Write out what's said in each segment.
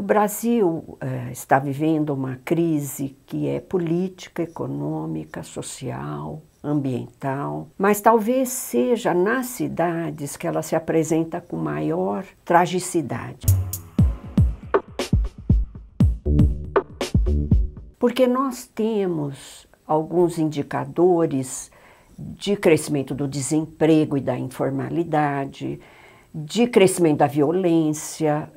Brasil está vivendo uma crise que é política, econômica, social, ambiental, mas talvez seja nas cidades que ela se apresenta com maior tragicidade. Porque nós temos alguns indicadores de crescimento do desemprego e da informalidade, de crescimento da violência,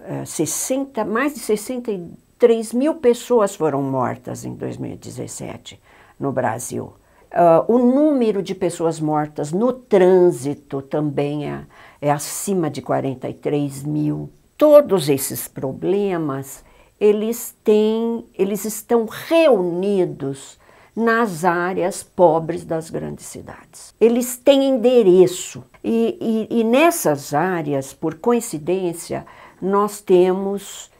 mais de 63 mil pessoas foram mortas em 2017 no Brasil. O número de pessoas mortas no trânsito também é acima de 43 mil. Todos esses problemas, eles estão reunidos nas áreas pobres das grandes cidades. Eles têm endereço e nessas áreas, por coincidência, nós temos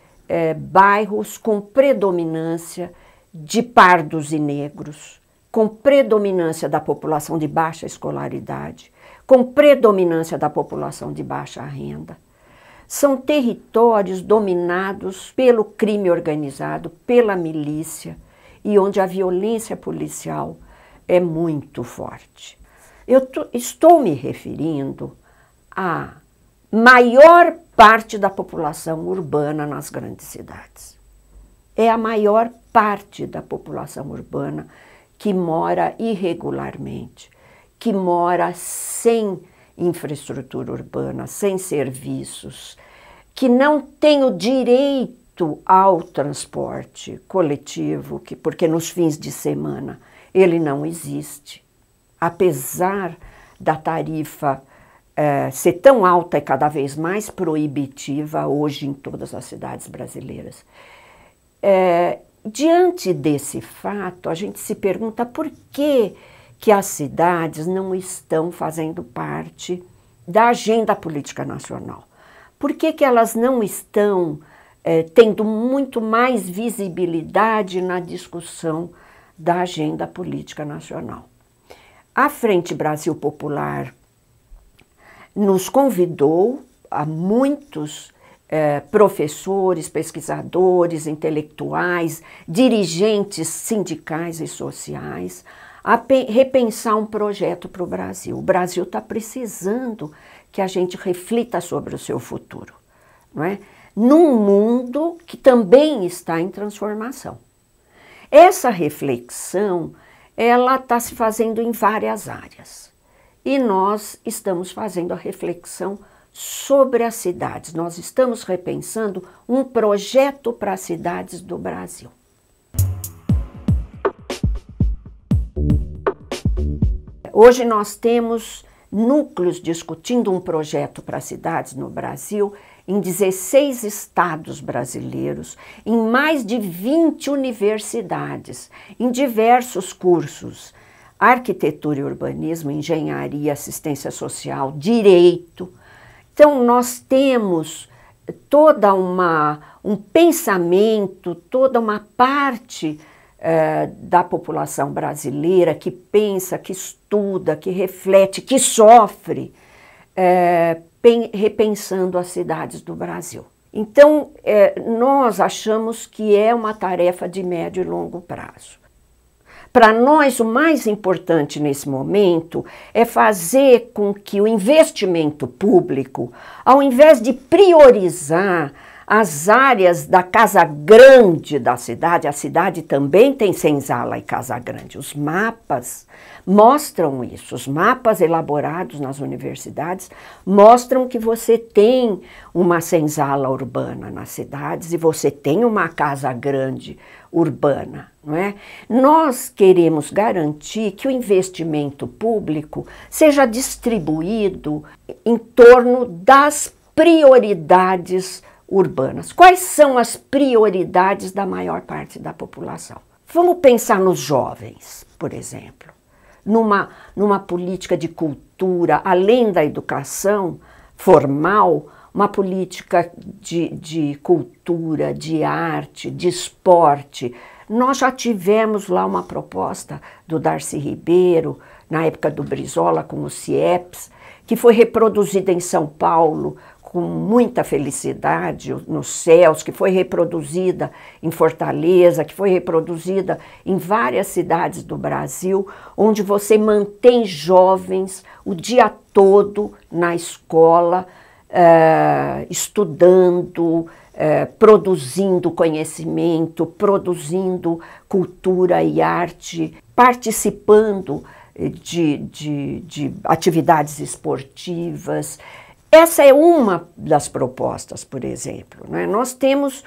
bairros com predominância de pardos e negros, com predominância da população de baixa escolaridade, com predominância da população de baixa renda. São territórios dominados pelo crime organizado, pela milícia, e onde a violência policial é muito forte. Eu estou me referindo à maior parte da população urbana nas grandes cidades. É a maior parte da população urbana que mora irregularmente, que mora sem infraestrutura urbana, sem serviços, que não tem o direito ao transporte coletivo, porque nos fins de semana ele não existe. Apesar da tarifa ser tão alta e cada vez mais proibitiva hoje em todas as cidades brasileiras. Diante desse fato, a gente se pergunta por que as cidades não estão fazendo parte da agenda política nacional. Por que elas não estão tendo muito mais visibilidade na discussão da agenda política nacional? A Frente Brasil Popular nos convidou a muitos professores, pesquisadores, intelectuais, dirigentes sindicais e sociais a repensar um projeto para o Brasil. O Brasil está precisando que a gente reflita sobre o seu futuro, não é? Num mundo que também está em transformação. Essa reflexão, ela está se fazendo em várias áreas. E nós estamos fazendo a reflexão sobre as cidades. Nós estamos repensando um projeto para as cidades do Brasil. Hoje nós temos núcleos discutindo um projeto para as cidades no Brasil em 16 estados brasileiros, em mais de 20 universidades, em diversos cursos, arquitetura e urbanismo, engenharia, assistência social, direito. Então nós temos toda um pensamento, toda uma parte da população brasileira que pensa, que estuda, que reflete, que sofre, repensando as cidades do Brasil. Então, nós achamos que é uma tarefa de médio e longo prazo. Para nós, o mais importante nesse momento é fazer com que o investimento público, ao invés de priorizar as áreas da Casa Grande da cidade, a cidade também tem senzala e Casa Grande. Os mapas mostram isso. Os mapas elaborados nas universidades mostram que você tem uma senzala urbana nas cidades e você tem uma Casa Grande urbana, não é? Nós queremos garantir que o investimento público seja distribuído em torno das prioridades urbanas. Quais são as prioridades da maior parte da população? Vamos pensar nos jovens, por exemplo, numa política de cultura, além da educação formal, uma política de cultura, de arte, de esporte. Nós já tivemos lá uma proposta do Darcy Ribeiro, na época do Brizola, com o CIEPS, que foi reproduzida em São Paulo, com muita felicidade nos céus, que foi reproduzida em Fortaleza, que foi reproduzida em várias cidades do Brasil, onde você mantém jovens o dia todo na escola, estudando, produzindo conhecimento, produzindo cultura e arte, participando de atividades esportivas. Essa é uma das propostas, por exemplo, né? Nós temos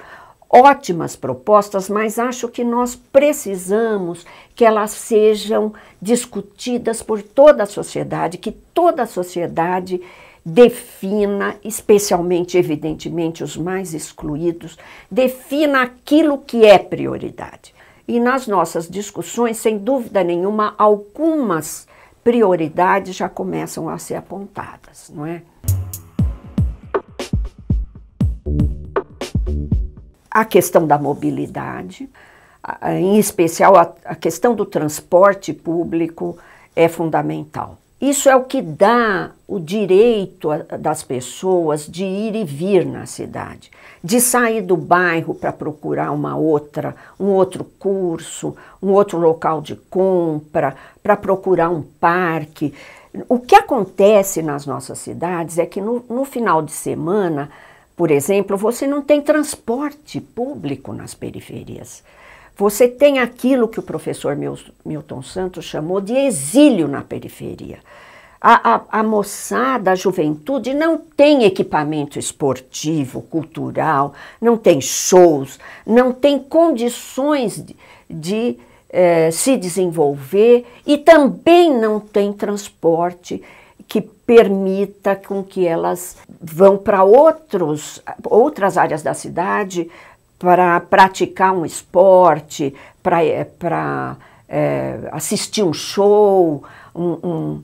ótimas propostas, mas acho que nós precisamos que elas sejam discutidas por toda a sociedade, que toda a sociedade defina, especialmente, evidentemente, os mais excluídos, defina aquilo que é prioridade. E nas nossas discussões, sem dúvida nenhuma, algumas prioridades já começam a ser apontadas, não é? A questão da mobilidade, em especial a questão do transporte público, é fundamental. Isso é o que dá o direito das pessoas de ir e vir na cidade, de sair do bairro para procurar um outro curso, um outro local de compra, para procurar um parque. O que acontece nas nossas cidades é que no final de semana, por exemplo, você não tem transporte público nas periferias. Você tem aquilo que o professor Milton Santos chamou de exílio na periferia. A moçada, a juventude não tem equipamento esportivo, cultural, não tem shows, não tem condições de se desenvolver e também não tem transporte que permita com que elas vão para outras áreas da cidade para praticar um esporte, para assistir um show, um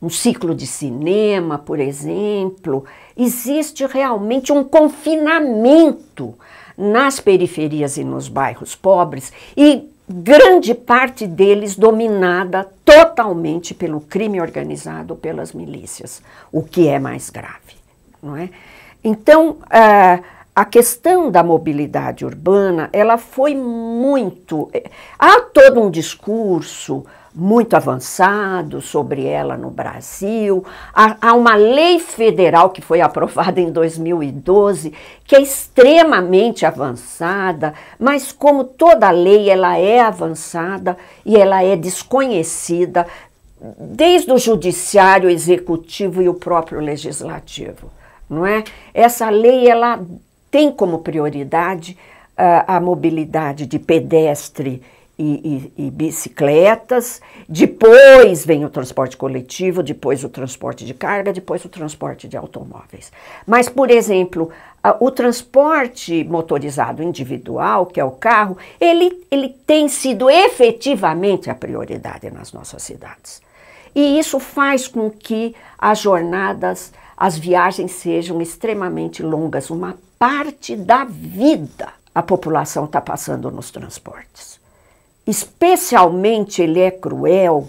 ciclo de cinema, por exemplo. Existe realmente um confinamento nas periferias e nos bairros pobres e grande parte deles dominada totalmente pelo crime organizado, pelas milícias, o que é mais grave, não é? Então, a questão da mobilidade urbana, ela foi muito... Há todo um discurso muito avançado sobre ela no Brasil. Há uma lei federal que foi aprovada em 2012, que é extremamente avançada, mas como toda lei, ela é avançada e ela é desconhecida desde o judiciário, o executivo e o próprio legislativo, não é? Essa lei, ela tem como prioridade a mobilidade de pedestre e bicicletas, depois vem o transporte coletivo, depois o transporte de carga, depois o transporte de automóveis. Mas, por exemplo, o transporte motorizado individual, que é o carro, ele tem sido efetivamente a prioridade nas nossas cidades. E isso faz com que as jornadas, as viagens sejam extremamente longas. Uma parte da vida a população está passando nos transportes. Especialmente ele é cruel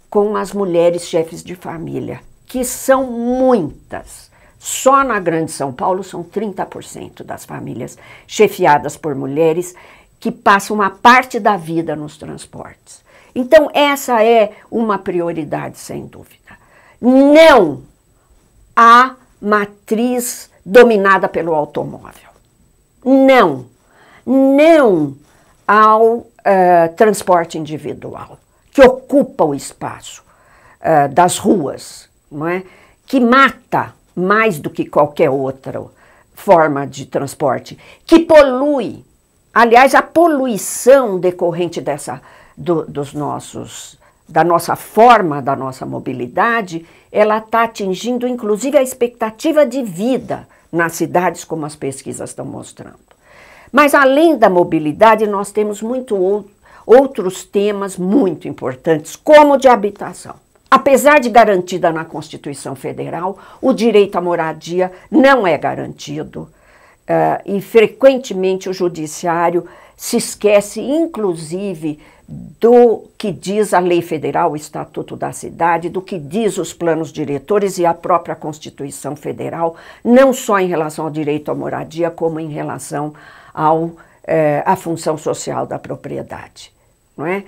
com as mulheres chefes de família, que são muitas. Só na Grande São Paulo são 30% das famílias chefiadas por mulheres que passam uma parte da vida nos transportes. Então essa é uma prioridade, sem dúvida. Não a matriz dominada pelo automóvel. Não ao transporte individual, que ocupa o espaço das ruas, não é? Que mata mais do que qualquer outra forma de transporte, que polui. Aliás, a poluição decorrente da nossa forma, da nossa mobilidade, ela está atingindo inclusive a expectativa de vida nas cidades, como as pesquisas estão mostrando. Mas além da mobilidade, nós temos outros temas muito importantes, como o de habitação. Apesar de garantida na Constituição Federal, o direito à moradia não é garantido e frequentemente o judiciário se esquece, inclusive, do que diz a lei federal, o Estatuto da Cidade, do que diz os planos diretores e a própria Constituição Federal, não só em relação ao direito à moradia, como em relação à função social da propriedade, não é?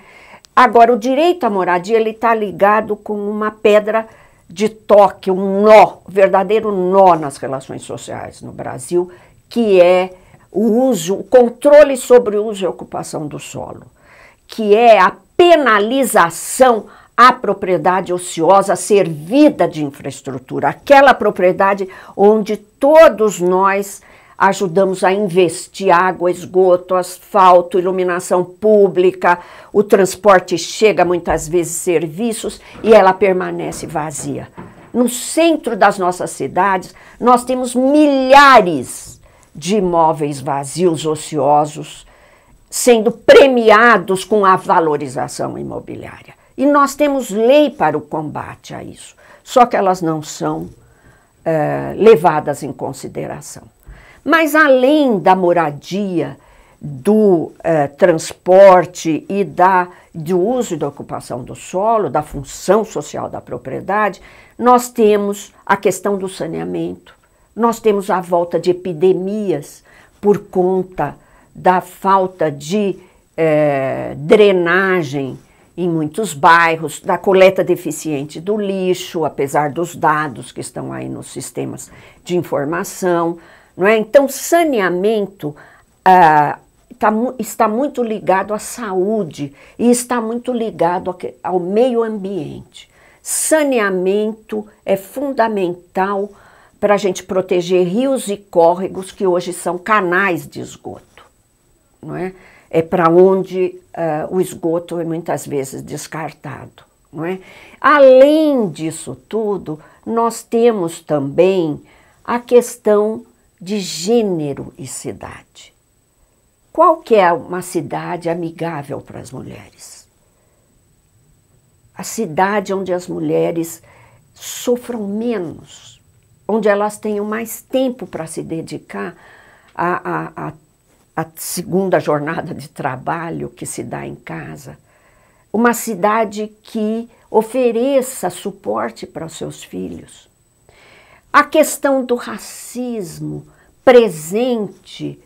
Agora, o direito à moradia está ligado com uma pedra de toque, um nó, um verdadeiro nó nas relações sociais no Brasil, que é o controle sobre o uso e ocupação do solo, que é a penalização à propriedade ociosa servida de infraestrutura, aquela propriedade onde todos nós ajudamos a investir água, esgoto, asfalto, iluminação pública, o transporte chega muitas vezes serviços e ela permanece vazia. No centro das nossas cidades, nós temos milhares de imóveis vazios, ociosos, sendo premiados com a valorização imobiliária. E nós temos lei para o combate a isso, só que elas não são levadas em consideração. Mas além da moradia, do transporte e do uso e da ocupação do solo, da função social da propriedade, nós temos a questão do saneamento, nós temos a volta de epidemias por conta da falta de drenagem em muitos bairros, da coleta deficiente do lixo, apesar dos dados que estão aí nos sistemas de informação, não é? Então, saneamento está muito ligado à saúde e está muito ligado ao meio ambiente. Saneamento é fundamental para a gente proteger rios e córregos que hoje são canais de esgoto, não é? É para onde o esgoto é muitas vezes descartado, não é? Além disso tudo, nós temos também a questão de gênero e cidade. Qual que é uma cidade amigável para as mulheres? A cidade onde as mulheres sofram menos, onde elas tenham mais tempo para se dedicar à segunda jornada de trabalho que se dá em casa. Uma cidade que ofereça suporte para os seus filhos. A questão do racismo presente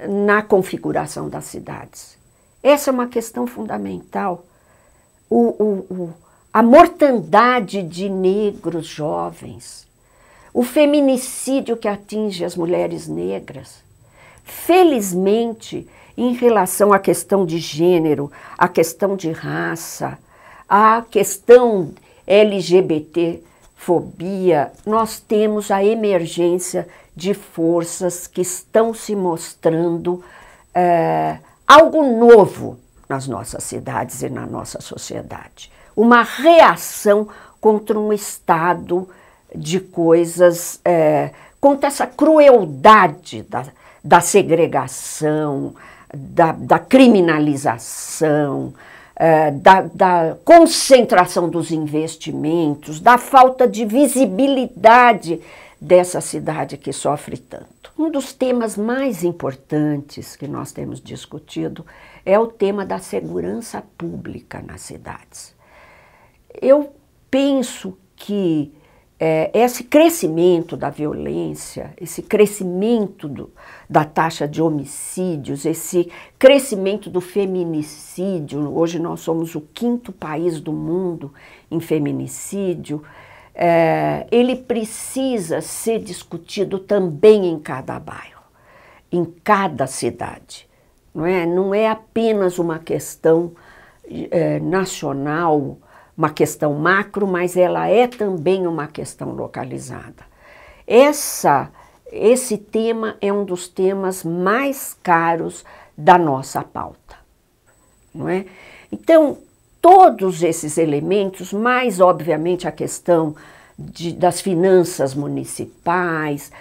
na configuração das cidades. Essa é uma questão fundamental. A mortandade de negros jovens, o feminicídio que atinge as mulheres negras. Felizmente, em relação à questão de gênero, à questão de raça, à questão LGBTfobia, nós temos a emergência de forças que estão se mostrando algo novo nas nossas cidades e na nossa sociedade. Uma reação contra um estado de coisas, contra essa crueldade da segregação, da criminalização, da concentração dos investimentos, da falta de visibilidade dessa cidade que sofre tanto. Um dos temas mais importantes que nós temos discutido é o tema da segurança pública nas cidades. Eu penso que esse crescimento da violência, esse crescimento da taxa de homicídios, esse crescimento do feminicídio, hoje nós somos o 5º país do mundo em feminicídio, ele precisa ser discutido também em cada bairro, em cada cidade. Não é apenas uma questão nacional, uma questão macro, mas ela é também uma questão localizada. Esse tema é um dos temas mais caros da nossa pauta, não é? Então, todos esses elementos, mais obviamente a questão das finanças municipais,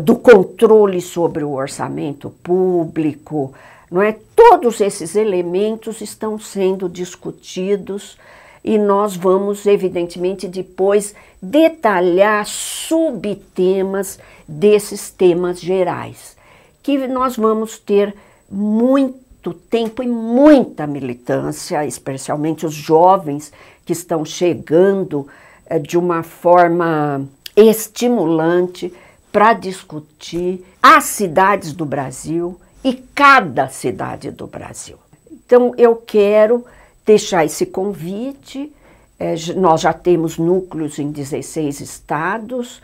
do controle sobre o orçamento público, não é? Todos esses elementos estão sendo discutidos e nós vamos, evidentemente, depois detalhar subtemas desses temas gerais, que nós vamos ter muito muito tempo e muita militância, especialmente os jovens que estão chegando de uma forma estimulante para discutir as cidades do Brasil e cada cidade do Brasil. Então, eu quero deixar esse convite. Nós já temos núcleos em 16 estados,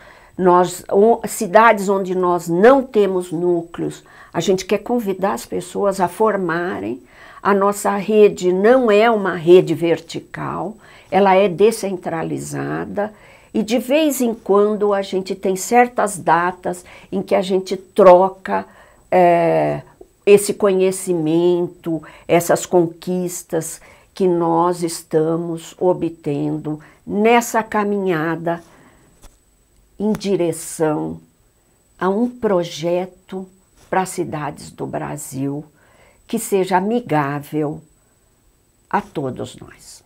cidades onde nós não temos núcleos, a gente quer convidar as pessoas a formarem. A nossa rede não é uma rede vertical, ela é descentralizada e de vez em quando a gente tem certas datas em que a gente troca esse conhecimento, essas conquistas que nós estamos obtendo nessa caminhada em direção a um projeto para as cidades do Brasil que seja amigável a todos nós.